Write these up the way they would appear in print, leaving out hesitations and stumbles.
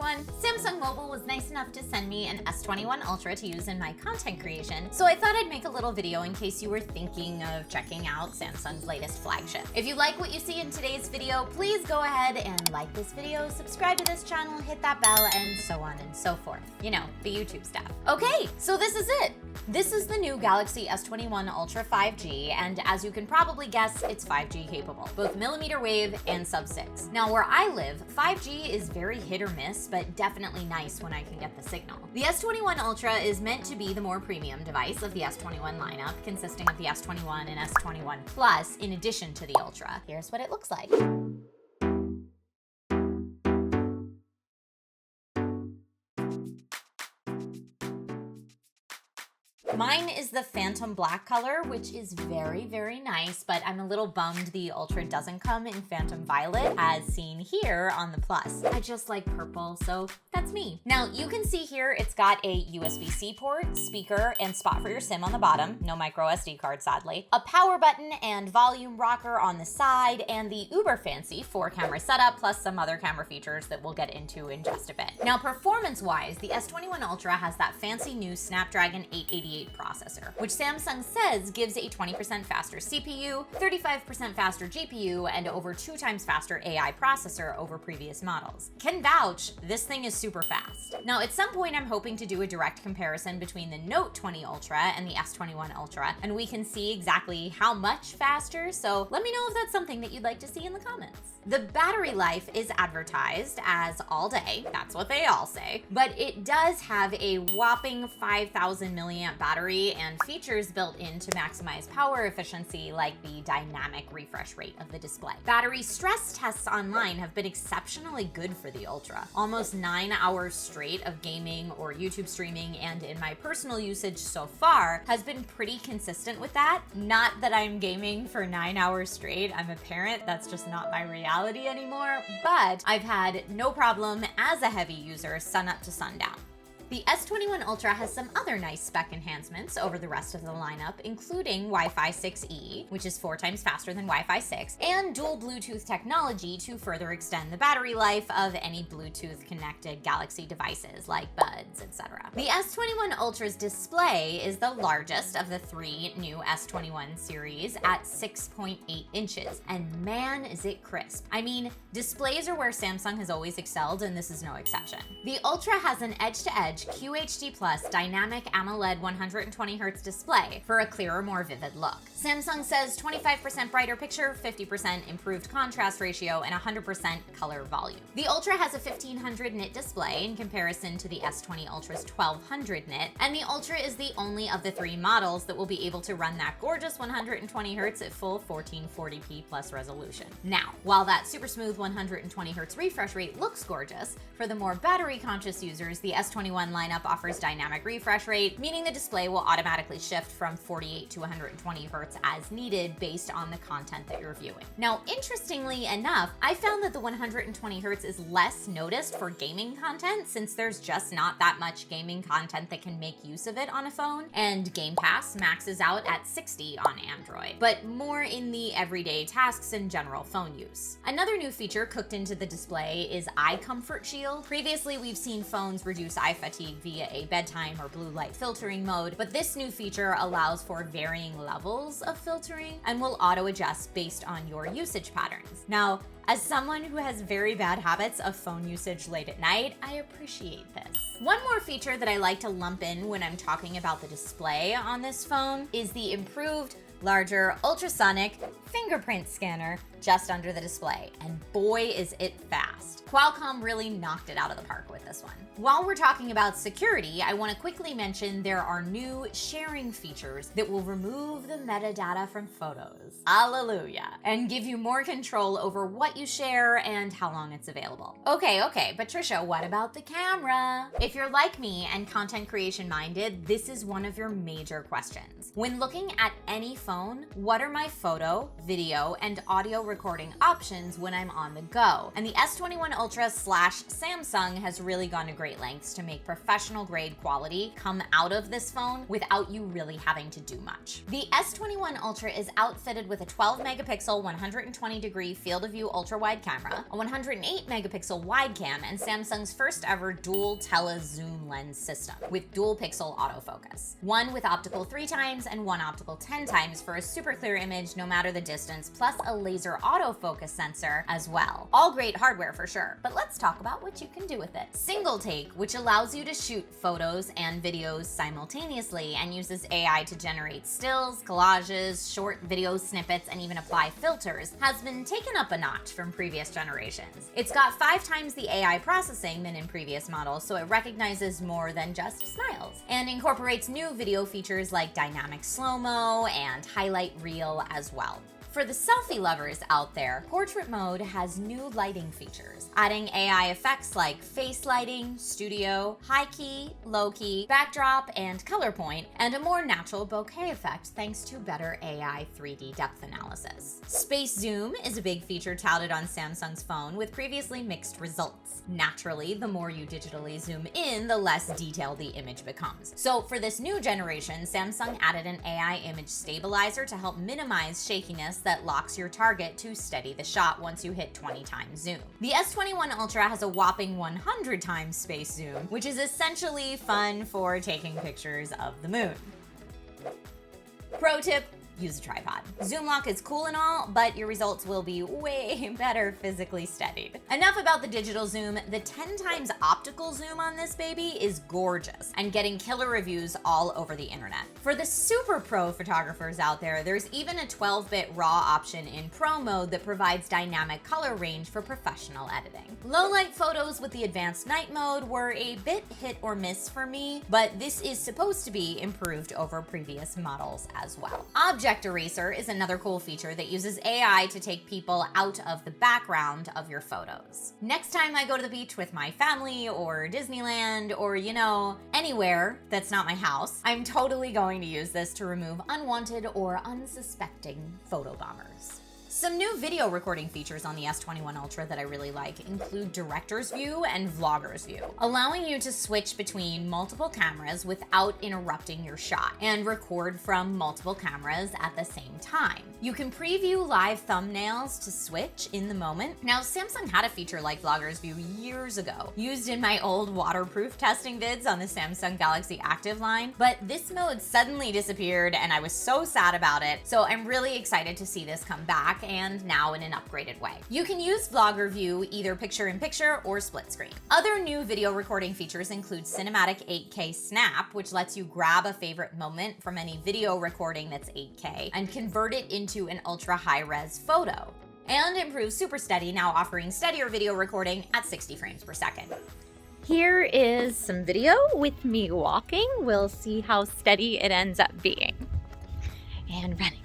S21, Samsung Mobile was nice enough to send me an S21 Ultra to use in my content creation, so I thought I'd make a little video in case you were thinking of checking out Samsung's latest flagship. If you like what you see in today's video, please go ahead and like this video, subscribe to this channel, hit that bell, and so on and so forth. You know, the YouTube stuff. Okay, so this is it. This is the new Galaxy S21 Ultra 5G, and as you can probably guess, it's 5G capable, both millimeter wave and sub-6. Now, where I live, 5G is very hit or miss, but definitely nice when I can get the signal. The S21 Ultra is meant to be the more premium device of the S21 lineup, consisting of the S21 and S21 Plus, in addition to the Ultra. Here's what it looks like. Mine is the Phantom Black color, which is very, very nice, but I'm a little bummed the Ultra doesn't come in Phantom Violet, as seen here on the Plus. I just like purple, so that's me. Now, you can see here it's got a USB-C port, speaker, and spot for your SIM on the bottom. No micro SD card, sadly. A power button and volume rocker on the side, and the uber fancy 4-camera setup, plus some other camera features that we'll get into in just a bit. Now, performance-wise, the S21 Ultra has that fancy new Snapdragon 888 processor, which Samsung says gives a 20% faster CPU, 35% faster GPU, and over 2 times faster AI processor over previous models. Can vouch, this thing is super fast. Now, at some point, I'm hoping to do a direct comparison between the Note 20 Ultra and the S21 Ultra, and we can see exactly how much faster, so let me know if that's something that you'd like to see in the comments. The battery life is advertised as all day, that's what they all say, but it does have a whopping 5,000 milliamp battery and features built in to maximize power efficiency, like the dynamic refresh rate of the display. Battery stress tests online have been exceptionally good for the Ultra. Almost 9 hours straight of gaming or YouTube streaming, and in my personal usage so far, has been pretty consistent with that. Not that I'm gaming for 9 hours straight, I'm a parent, that's just not my reality anymore, but I've had no problem as a heavy user sun up to sundown. The S21 Ultra has some other nice spec enhancements over the rest of the lineup, including Wi-Fi 6E, which is 4 times faster than Wi-Fi 6, and dual Bluetooth technology to further extend the battery life of any Bluetooth-connected Galaxy devices like Buds, etc. The S21 Ultra's display is the largest of the 3 new S21 series at 6.8 inches, and man, is it crisp. I mean, displays are where Samsung has always excelled, and this is no exception. The Ultra has an edge-to-edge QHD+ dynamic AMOLED 120Hz display for a clearer, more vivid look. Samsung says 25% brighter picture, 50% improved contrast ratio, and 100% color volume. The Ultra has a 1500 nit display in comparison to the S20 Ultra's 1200 nit, and the Ultra is the only of the 3 models that will be able to run that gorgeous 120Hz at full 1440p plus resolution. Now, while that super smooth 120Hz refresh rate looks gorgeous, for the more battery-conscious users, the S21 lineup offers dynamic refresh rate, meaning the display will automatically shift from 48 to 120 Hz as needed based on the content that you're viewing. Now, interestingly enough, I found that the 120 Hz is less noticed for gaming content, since there's just not that much gaming content that can make use of it on a phone, and Game Pass maxes out at 60 on Android, but more in the everyday tasks and general phone use. Another new feature cooked into the display is Eye Comfort Shield. Previously, we've seen phones reduce eye fatigue via a bedtime or blue light filtering mode, but this new feature allows for varying levels of filtering and will auto-adjust based on your usage patterns. Now, as someone who has very bad habits of phone usage late at night, I appreciate this. One more feature that I like to lump in when I'm talking about the display on this phone is the improved, larger, ultrasonic fingerprint scanner just under the display, and boy is it fast. Qualcomm really knocked it out of the park with this one. While we're talking about security, I want to quickly mention there are new sharing features that will remove the metadata from photos. Hallelujah. And give you more control over what you share and how long it's available. Okay, but Trisha, what about the camera? If you're like me and content creation minded, this is one of your major questions. When looking at any phone, what are my photo, video, and audio recording options when I'm on the go? And the S21 Ultra / Samsung has really gone to great lengths to make professional grade quality come out of this phone without you really having to do much. The S21 Ultra is outfitted with a 12 megapixel 120-degree field of view ultra wide camera, a 108 megapixel wide cam, and Samsung's first ever dual tele-zoom lens system with dual pixel autofocus. One with optical 3x and one optical 10x for a super clear image no matter the distance, plus a laser autofocus sensor as well. All great hardware for sure, but let's talk about what you can do with it. Single take, which allows you to shoot photos and videos simultaneously and uses AI to generate stills, collages, short video snippets, and even apply filters, has been taken up a notch from previous generations. It's got 5 times the AI processing than in previous models, so it recognizes more than just smiles, and incorporates new video features like dynamic slow-mo and highlight reel as well. For the selfie lovers out there, portrait mode has new lighting features, adding AI effects like face lighting, studio, high key, low key, backdrop, and color point, and a more natural bokeh effect thanks to better AI 3D depth analysis. Space zoom is a big feature touted on Samsung's phone with previously mixed results. Naturally, the more you digitally zoom in, the less detailed the image becomes. So for this new generation, Samsung added an AI image stabilizer to help minimize shakiness that locks your target to steady the shot once you hit 20 times zoom. The S21 Ultra has a whopping 100 times space zoom, which is essentially fun for taking pictures of the moon. Pro tip: use a tripod. Zoom lock is cool and all, but your results will be way better physically steadied. Enough about the digital zoom. The 10 times optical zoom on this baby is gorgeous and getting killer reviews all over the internet. For the super pro photographers out there, there's even a 12-bit RAW option in Pro mode that provides dynamic color range for professional editing. Low light photos with the advanced night mode were a bit hit or miss for me, but this is supposed to be improved over previous models as well. Object Eraser is another cool feature that uses AI to take people out of the background of your photos. Next time I go to the beach with my family or Disneyland or, anywhere that's not my house, I'm totally going to use this to remove unwanted or unsuspecting photo bombers. Some new video recording features on the S21 Ultra that I really like include director's view and vlogger's view, allowing you to switch between multiple cameras without interrupting your shot and record from multiple cameras at the same time. You can preview live thumbnails to switch in the moment. Now, Samsung had a feature like vlogger's view years ago, used in my old waterproof testing vids on the Samsung Galaxy Active line, but this mode suddenly disappeared and I was so sad about it, so I'm really excited to see this come back, and now in an upgraded way. You can use Vlogger View either picture-in-picture or split screen. Other new video recording features include Cinematic 8K Snap, which lets you grab a favorite moment from any video recording that's 8K and convert it into an ultra high-res photo. And improve Super Steady, now offering steadier video recording at 60 frames per second. Here is some video with me walking. We'll see how steady it ends up being. And running.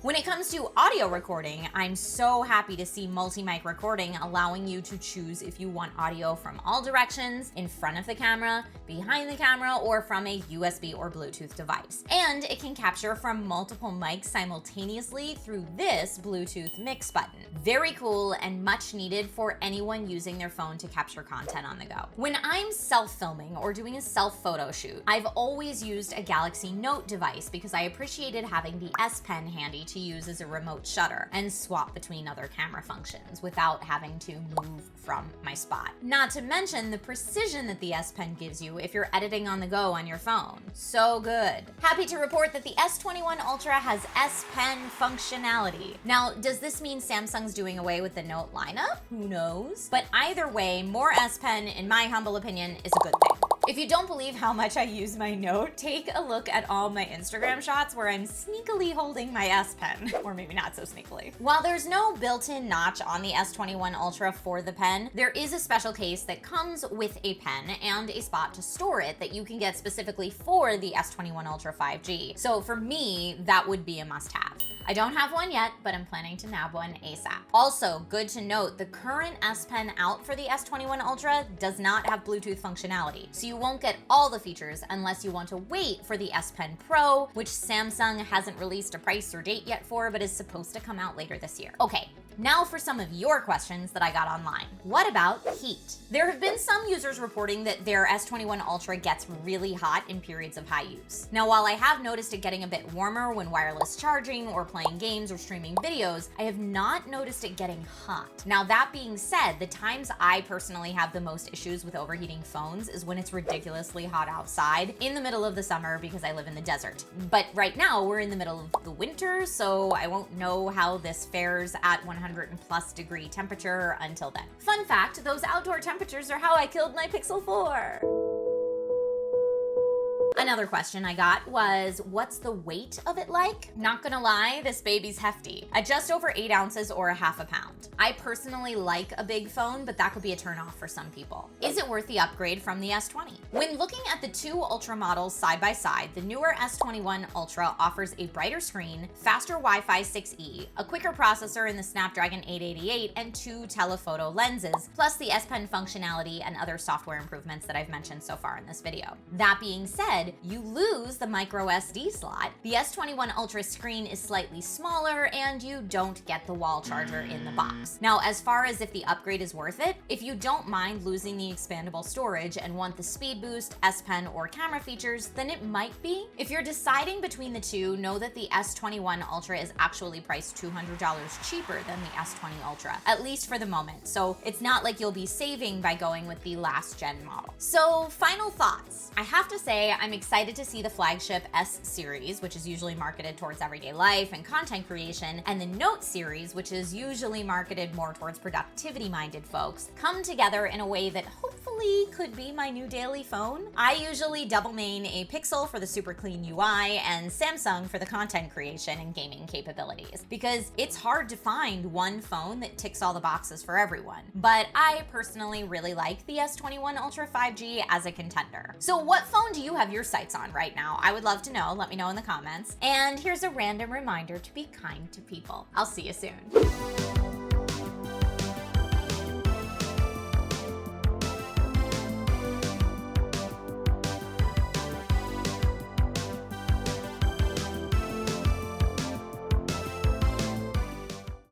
When it comes to audio recording, I'm so happy to see multi-mic recording allowing you to choose if you want audio from all directions, in front of the camera, behind the camera, or from a USB or Bluetooth device. And it can capture from multiple mics simultaneously through this Bluetooth mix button. Very cool and much needed for anyone using their phone to capture content on the go. When I'm self-filming or doing a self-photo shoot, I've always used a Galaxy Note device because I appreciated having the S Pen handy to use as a remote shutter and swap between other camera functions without having to move from my spot. Not to mention the precision that the S Pen gives you if you're editing on the go on your phone. So good. Happy to report that the S21 Ultra has S Pen functionality. Now, does this mean Samsung's doing away with the Note lineup? Who knows? But either way, more S Pen, in my humble opinion, is a good thing. If you don't believe how much I use my Note, take a look at all my Instagram shots where I'm sneakily holding my S Pen, or maybe not so sneakily. While there's no built-in notch on the S21 Ultra for the pen, there is a special case that comes with a pen and a spot to store it that you can get specifically for the S21 Ultra 5G. So for me, that would be a must-have. I don't have one yet, but I'm planning to nab one ASAP. Also, good to note, the current S Pen out for the S21 Ultra does not have Bluetooth functionality, so you you won't get all the features unless you want to wait for the S Pen Pro, which Samsung hasn't released a price or date yet for, but is supposed to come out later this year. Okay, now for some of your questions that I got online. What about heat? There have been some users reporting that their S21 Ultra gets really hot in periods of high use. Now, while I have noticed it getting a bit warmer when wireless charging or playing games or streaming videos, I have not noticed it getting hot. Now, that being said, the times I personally have the most issues with overheating phones is when it's ridiculously hot outside in the middle of the summer because I live in the desert. But right now we're in the middle of the winter, so I won't know how this fares at 100+ degree temperature until then. Fun fact, those outdoor temperatures are how I killed my Pixel 4. Another question I got was, what's the weight of it like? Not gonna lie, this baby's hefty. At just over 8 ounces or ½ pound. I personally like a big phone, but that could be a turnoff for some people. Is it worth the upgrade from the S20? When looking at the two Ultra models side by side, the newer S21 Ultra offers a brighter screen, faster Wi-Fi 6E, a quicker processor in the Snapdragon 888, and 2 telephoto lenses, plus the S Pen functionality and other software improvements that I've mentioned so far in this video. That being said, you lose the micro SD slot. The S21 Ultra screen is slightly smaller and you don't get the wall charger in the box. Now, as far as if the upgrade is worth it, if you don't mind losing the expandable storage and want the speed boost, S Pen, or camera features, then it might be. If you're deciding between the two, know that the S21 Ultra is actually priced $200 cheaper than the S20 Ultra, at least for the moment. So it's not like you'll be saving by going with the last gen model. So final thoughts. I have to say, I'm excited to see the flagship S series, which is usually marketed towards everyday life and content creation, and the Note series, which is usually marketed more towards productivity-minded folks, come together in a way that hopefully could be my new daily phone. I usually double main a Pixel for the super clean UI and Samsung for the content creation and gaming capabilities, because it's hard to find one phone that ticks all the boxes for everyone. But I personally really like the S21 Ultra 5G as a contender. So what phone do you have your sights on right now? I would love to know. Let me know in the comments. And here's a random reminder to be kind to people. I'll see you soon.